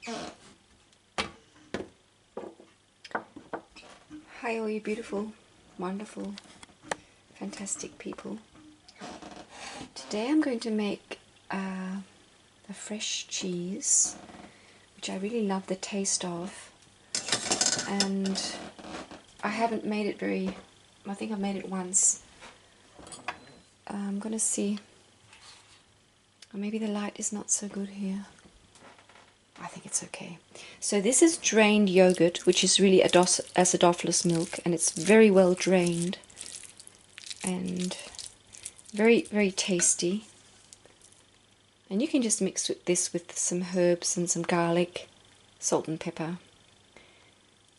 Hi all you beautiful, wonderful, fantastic people. Today I'm going to make a fresh cheese, which I really love the taste of, and I haven't made it I think I've made it once. I'm going to see, or maybe the light is not so good here. I think it's okay. So this is drained yogurt, which is really acidophilus milk, and it's very well drained and very, very tasty. And you can just mix this with some herbs and some garlic, salt and pepper.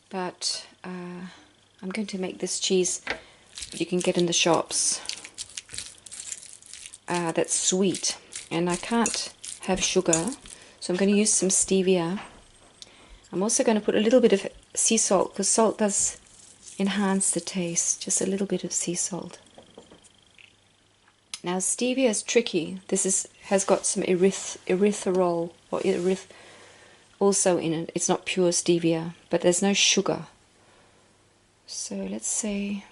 But I'm going to make this cheese you can get in the shops that's sweet, and I can't have sugar. So I'm going to use some stevia. I'm also going to put a little bit of sea salt, because salt does enhance the taste, just a little bit of sea salt. Now stevia is tricky. This has got some erythritol or also in it. It's not pure stevia, but there's no sugar. So let's say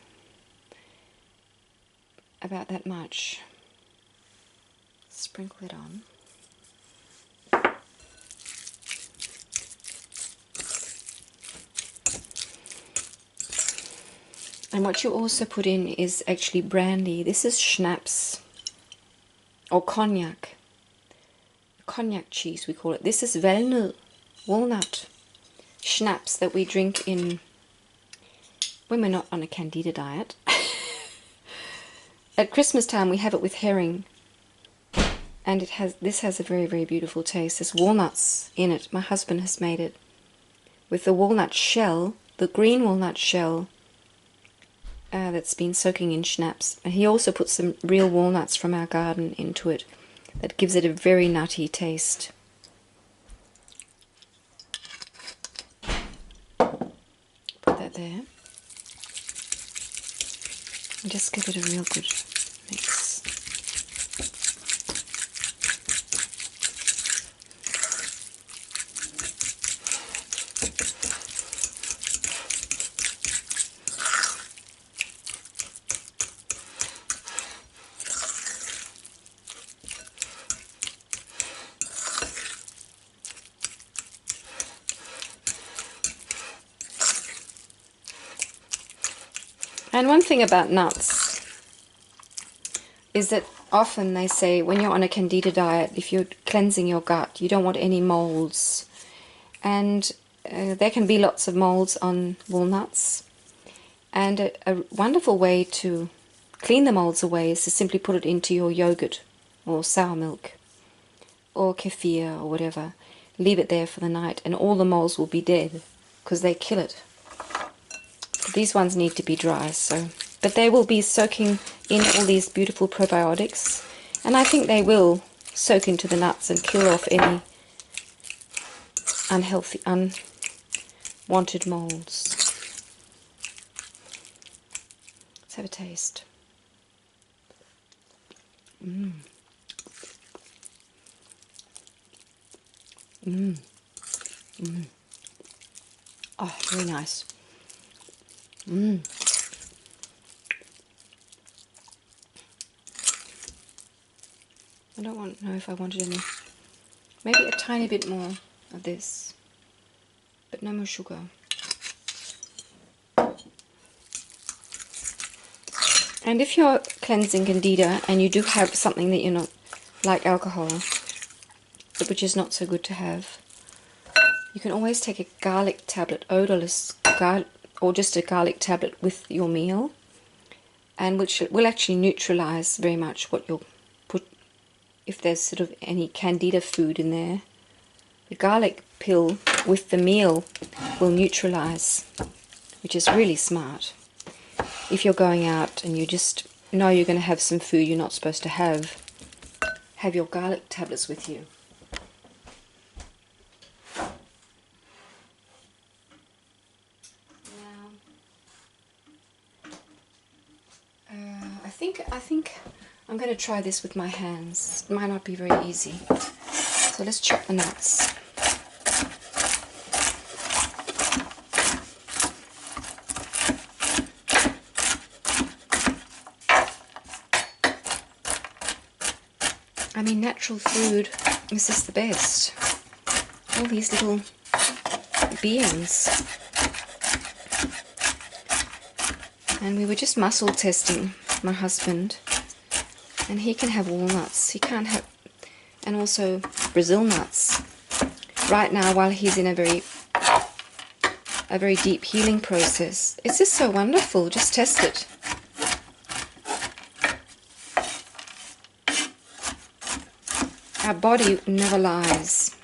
about that much. Sprinkle it on. And what you also put in is actually brandy. This is schnapps or cognac. Cognac cheese we call it. This is walnut schnapps that we drink in when we're not on a candida diet. At Christmas time we have it with herring, and this has a very, very beautiful taste. There's walnuts in it. My husband has made it with the walnut shell, the green walnut shell. That's been soaking in schnapps, and he also put some real walnuts from our garden into it. That gives it a very nutty taste. Put that there and just give it a real good mix. And one thing about nuts is that often they say when you're on a candida diet, if you're cleansing your gut, you don't want any molds. And there can be lots of molds on walnuts. And a wonderful way to clean the molds away is to simply put it into your yogurt or sour milk or kefir or whatever. Leave it there for the night and all the molds will be dead because they kill it. These ones need to be dry, but they will be soaking in all these beautiful probiotics, and I think they will soak into the nuts and kill off any unhealthy, unwanted molds. Let's have a taste. Mmm. Mmm. Mmm. Oh, very nice. Mmm. I don't know if I wanted any. Maybe a tiny bit more of this, but no more sugar. And if you're cleansing candida and you do have something that you're not, like alcohol, which is not so good to have, you can always take a garlic tablet, odorless garlic, or just a garlic tablet with your meal, and which will actually neutralize very much what you'll put, if there's sort of any candida food in there. The garlic pill with the meal will neutralize, which is really smart. If you're going out and you just know you're going to have some food you're not supposed to have your garlic tablets with you. I think I'm going to try this with my hands. It might not be very easy. So let's chop the nuts. I mean, natural food is just the best. All these little beings. And we were just muscle testing my husband, and he can have walnuts. He can't have, and also Brazil nuts. Right now, while he's in a very deep healing process, it's just so wonderful. Just test it. Our body never lies.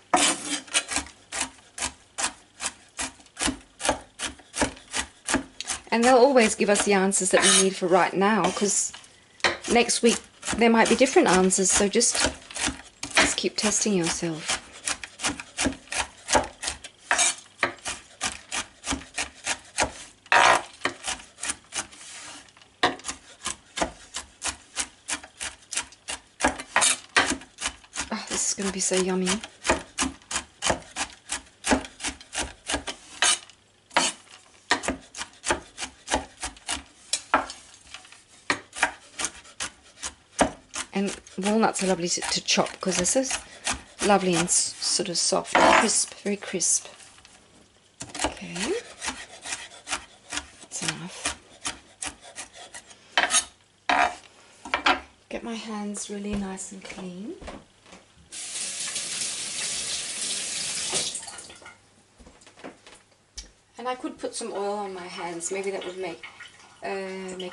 And they'll always give us the answers that we need for right now, because next week there might be different answers, so just keep testing yourself. Oh, this is going to be so yummy. And walnuts are lovely to chop because they're so lovely and sort of soft, crisp, very crisp. Okay, that's enough. Get my hands really nice and clean. And I could put some oil on my hands. Maybe that would make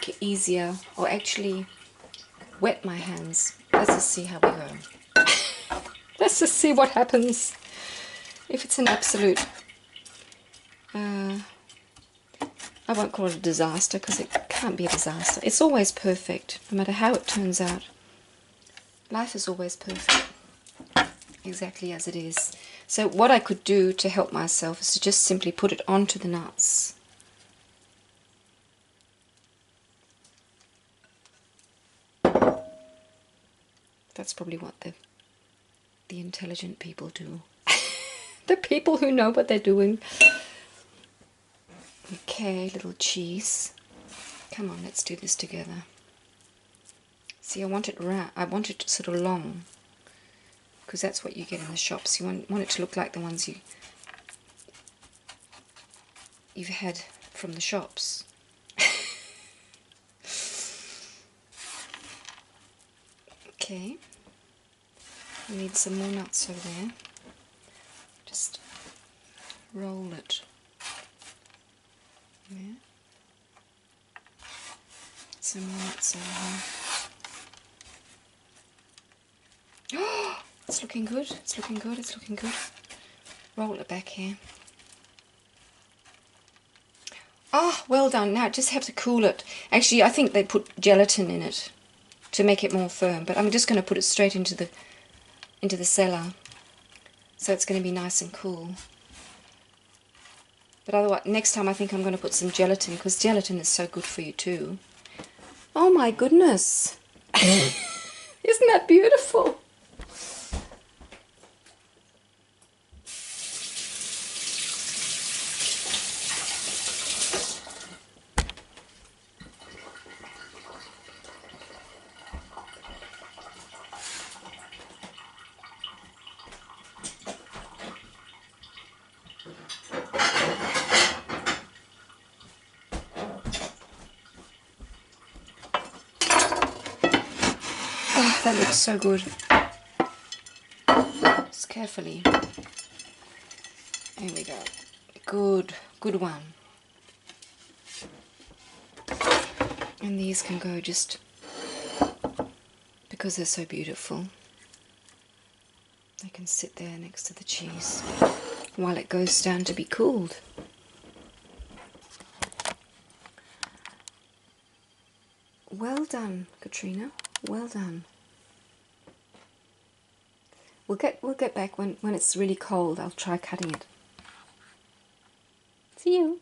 it easier, or actually wet my hands. Let's just see how we go. Let's just see what happens. If it's an absolute, I won't call it a disaster, because it can't be a disaster. It's always perfect, no matter how it turns out. Life is always perfect, exactly as it is. So what I could do to help myself is to just simply put it onto the nuts. That's probably what the intelligent people do. The people who know what they're doing. Okay, little cheese. Come on, let's do this together. See, I want it round. I want it sort of long, because that's what you get in the shops. You want it to look like the ones you've had from the shops. Okay, we need some more nuts over there. Just roll it. Yeah. Some more nuts over here. Oh, it's looking good. It's looking good. It's looking good. Roll it back here. Oh, well done. Now just have to cool it. Actually, I think they put gelatin in it to make it more firm, but I'm just going to put it straight into the cellar, so it's going to be nice and cool. But otherwise, next time I think I'm going to put some gelatin, because gelatin is so good for you too. Oh my goodness! Isn't that beautiful? Oh, that looks so good. Just carefully. There we go. Good, good one. And these can go just because they're so beautiful. They can sit there next to the cheese while it goes down to be cooled. Well done, Katrina. Well done. We'll get back when it's really cold. I'll try cutting it. See you.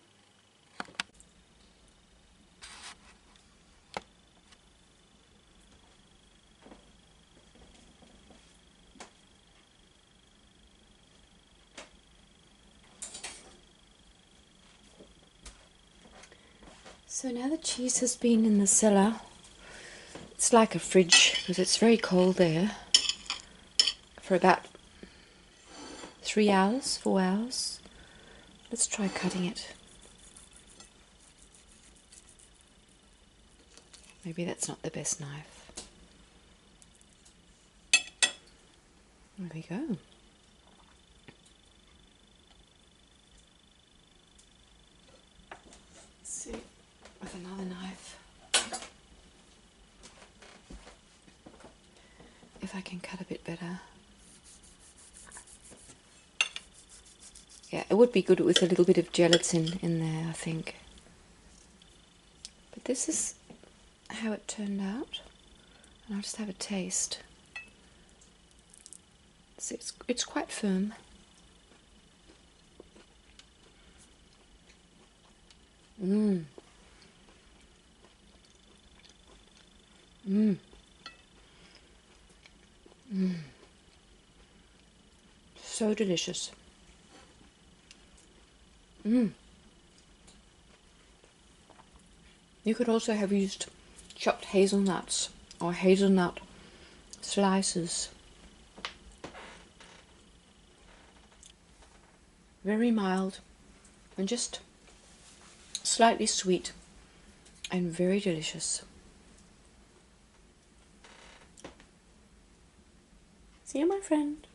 So now the cheese has been in the cellar. It's like a fridge because it's very cold there. for about 3 hours, 4 hours. Let's try cutting it. Maybe that's not the best knife. There we go. Let's see with another knife if I can cut a bit better. Yeah, it would be good with a little bit of gelatin in there, I think. But this is how it turned out, and I'll just have a taste. So it's quite firm. Mmm. Mmm. Mmm. So delicious. Mmm. You could also have used chopped hazelnuts or hazelnut slices. Very mild and just slightly sweet and very delicious. See you, my friend.